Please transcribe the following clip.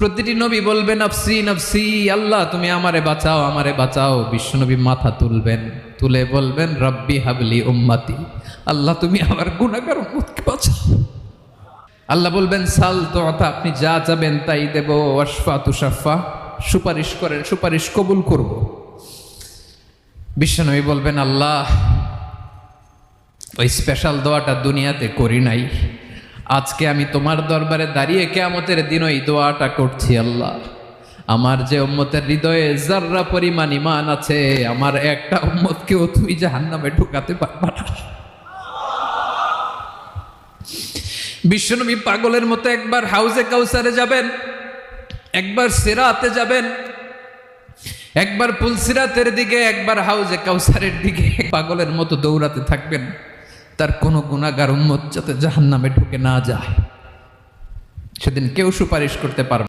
প্রতিটি নবী বলবেন নফসি নফসি, আল্লাহ তুমি আমারে বাঁচাও আমারে বাঁচাও। বিশ্বনবী মাথা তুলবেন, তুলে বলবেন রব্বি হাবলি উম্মতি, আল্লাহ তুমি আমার গুনাহগার উম্মতকে বাঁচাও। আল্লাহ বলবেন সাল তোতা, আপনি যা চাবেন তাই দেব। ওয়াশফা তুশাফা, সুপারিশ করেন সুপারিশ কবুল করব। বিশ্বনবী বলবেন আল্লাহ ওই স্পেশাল দোয়াটা দুনিয়াতে করি নাই, আজকে আমি তোমার দরবারে দাঁড়িয়ে কিয়ামতের দিন ওই দোয়াটা করছি। আল্লাহ আমার যে উম্মতের হৃদয়ে যাররা পরিমাণ ঈমান আছে, আমার একটা উম্মতকেও তুমি জাহান্নামে ঢুকাতে পারবা না। বিশ্বনবী পাগলের মতো একবার হাউজে কাউসারে যাবেন, একবার সিরাতে যাবেন, একবার পুলসিরাতের দিকে, একবার হাউজে কাউসারের দিকে পাগলের মতো দৌড়াতে থাকবেন। তার কোনো গুনাহগার উম্মত যাতে জাহান্নামে ঢুকে না যায়, সেদিন কেউ সুপারিশ করতে পারবে